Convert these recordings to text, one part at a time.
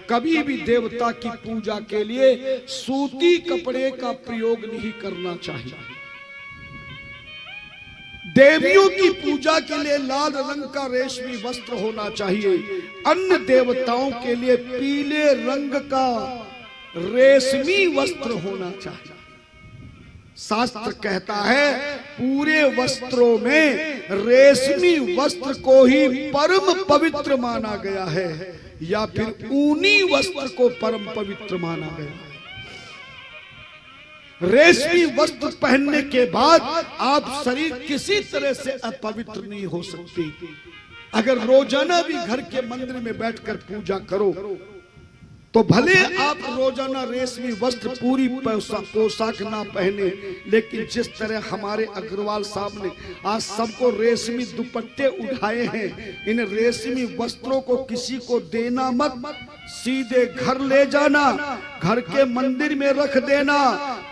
कभी भी देवता की पूजा के लिए सूती कपड़े का प्रयोग नहीं करना चाहिए। देवियों की पूजा के लिए लाल रंग का रेशमी वस्त्र होना चाहिए। अन्य देवताओं के लिए पीले रंग का रेशमी वस्त्र होना चाहिए। शास्त्र कहता है पूरे वस्त्रों में रेशमी वस्त्र को ही परम पवित्र माना गया है, या फिर ऊनी वस्त्र को परम पवित्र माना गया है। रेशमी वस्त्र पहनने के बाद आप शरीर किसी तरह से अपवित्र नहीं हो सकती। अगर रोजाना भी घर के मंदिर में बैठकर पूजा करो तो भले आप रोजाना रेशमी वस्त्र पूरी पोशाक ना पहने, लेकिन जिस तरह हमारे अग्रवाल साहब ने आज सबको रेशमी दुपट्टे उठाए हैं, इन रेशमी वस्त्रों को किसी को देना मत, सीधे घर ले जाना, घर के मंदिर में रख देना,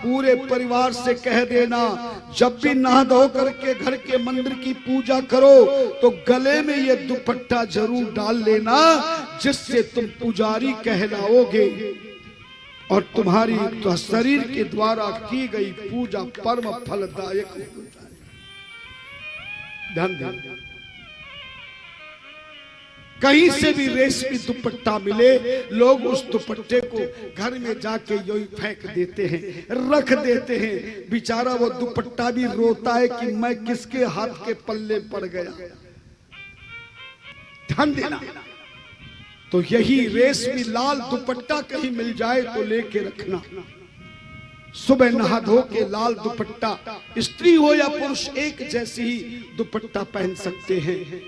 पूरे परिवार से कह देना जब भी नहा धो करके घर के मंदिर की पूजा करो तो गले में ये दुपट्टा जरूर डाल लेना, जिससे तुम पुजारी कहलाओगे और तुम्हारी तो शरीर के द्वारा की गई पूजा परम फलदायक हो जाए। ध्यान दें, कहीं से भी रेशमी दुपट्टा मिले, लोग उस दुपट्टे को घर में जाके यूं फेंक देते हैं, रख देते हैं। बेचारा वो दुपट्टा भी रोता है कि मैं किसके हाथ के पल्ले पड़ गया। ध्यान देना। तो यही रेशमी लाल दुपट्टा कहीं मिल जाए तो लेके रखना। सुबह नहा धो के लाल दुपट्टा, स्त्री हो या पुरुष एक जैसी ही दुपट्टा पहन सकते हैं।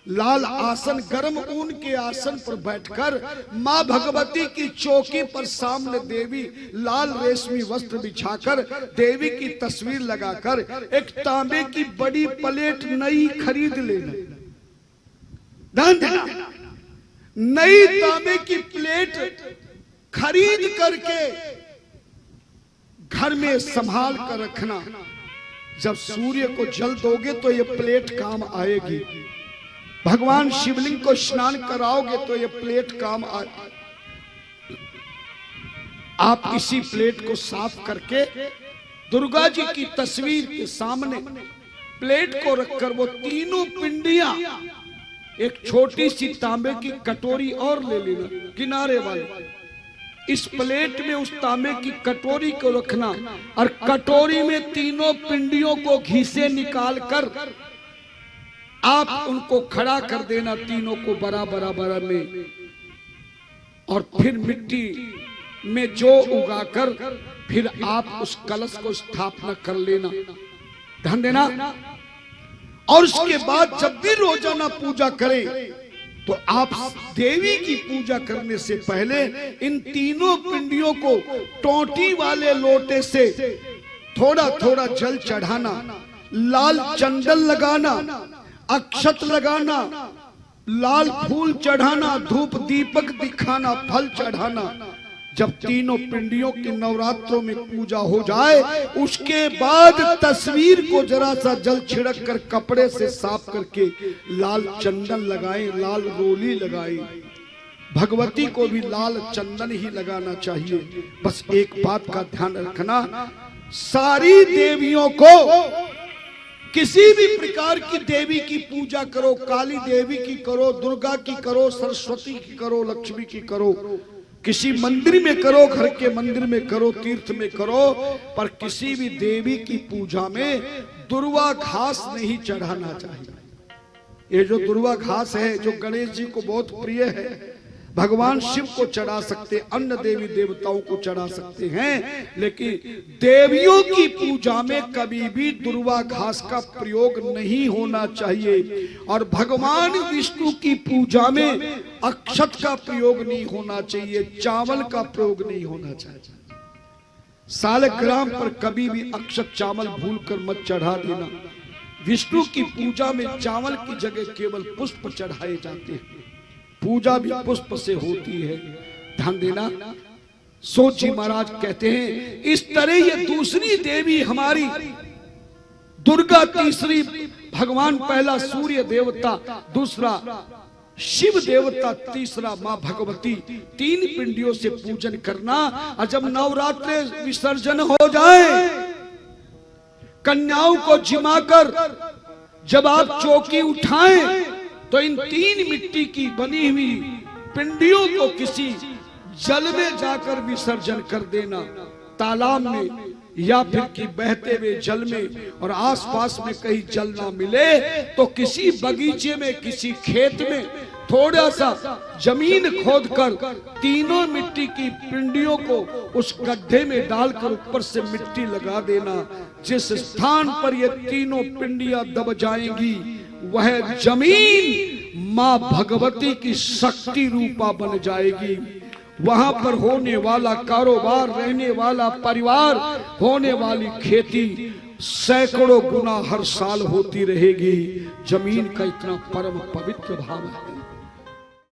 लाल आसन, गर्म ऊन के आसन पर बैठकर मां भगवती की चौकी पर सामने देवी लाल रेशमी वस्त्र बिछाकर देवी की तस्वीर लगाकर एक तांबे की बड़ी प्लेट नई खरीद लेना। ध्यान देना, नई तांबे की प्लेट खरीद करके घर में संभाल कर रखना। जब सूर्य को जल दोगे तो ये प्लेट काम आएगी। भगवान शिवलिंग को स्नान कराओगे तो ये प्लेट काम आएगी। आप इसी प्लेट को साफ करके दुर्गा जी की तस्वीर के सामने प्लेट को रखकर वो तीनों पिंडियां, एक छोटी सी तांबे की कटोरी और ले लेना किनारे वाले, इस प्लेट में उस तांबे की कटोरी को रखना और कटोरी में तीनों पिंडियों को घी से निकाल कर आप उनको खड़ा कर देना, तीनों को बराबर में, और फिर मिट्टी में जौ उगाकर फिर आप उस कलश को स्थापना कर लेना। ध्यान देना। और उसके बाद जब भी रोजाना पूजा करें तो आप देवी की पूजा करने से पहले इन तीनों पिंडियों को टोंटी वाले लोटे से थोड़ा थोड़ा जल चढ़ाना, लाल चंदन लगाना, अक्षत लगाना, लाल फूल चढ़ाना, धूप दीपक दिखाना, फल चढ़ाना। जब तीनों पिंडियों की नवरात्रों में पूजा हो जाए उसके बाद तस्वीर को जरा सा जल छिड़क कर कपड़े से साफ करके लाल चंदन लगाएं, लाल रोली लगाएं। भगवती को भी लाल चंदन ही लगाना चाहिए। बस एक बात का ध्यान रखना, सारी देवियों को किसी भी प्रकार की देवी की पूजा करो, काली देवी की करो, दुर्गा की करो, सरस्वती की करो, लक्ष्मी की करो, किसी मंदिर में करो, घर के मंदिर में करो, तीर्थ में करो, पर किसी भी देवी की पूजा में दुर्वा घास नहीं चढ़ाना चाहिए। ये जो दुर्वा घास है जो गणेश जी को बहुत प्रिय है, भगवान शिव को चढ़ा सकते, अन्य देवी देवताओं को चढ़ा सकते हैं, लेकिन देवियों की पूजा में कभी भी दुर्वा घास का प्रयोग नहीं होना चाहिए। और भगवान विष्णु की पूजा में अक्षत का प्रयोग नहीं होना चाहिए, चावल का प्रयोग नहीं होना चाहिए। सालग्राम पर कभी भी अक्षत चावल भूलकर मत चढ़ा देना। विष्णु की पूजा में चावल की जगह केवल पुष्प चढ़ाए जाते हैं, पूजा भी पुष्प से होती है। ध्यान देना। सो जी महाराज कहते हैं इस तरह ये दूसरी देवी हमारी दुर्गा, तीसरी भगवान, पहला सूर्य देवता, दूसरा शिव देवता, तीसरा माँ भगवती, 3 पिंडियों से पूजन करना। और जब नवरात्रे विसर्जन हो जाए, कन्याओं को जिमाकर जब आप चौकी उठाएं तो इन 3 मिट्टी की बनी हुई पिंडियों को किसी जल में जाकर विसर्जन कर देना, तालाब में या फिर कि बहते हुए जल में। और आसपास में कहीं जल ना मिले तो किसी बगीचे में, किसी खेत में थोड़ा सा जमीन खोदकर 3 मिट्टी की पिंडियों को उस गड्ढे में डालकर ऊपर से मिट्टी लगा देना। जिस स्थान पर ये 3 पिंडियां दब जाएंगी वह जमीन मां भगवती की शक्ति रूपा बन जाएगी। वहां पर होने वाला कारोबार, रहने वाला परिवार, होने वाली खेती सैकड़ों गुना हर साल होती रहेगी। जमीन का इतना परम पवित्र भाव है।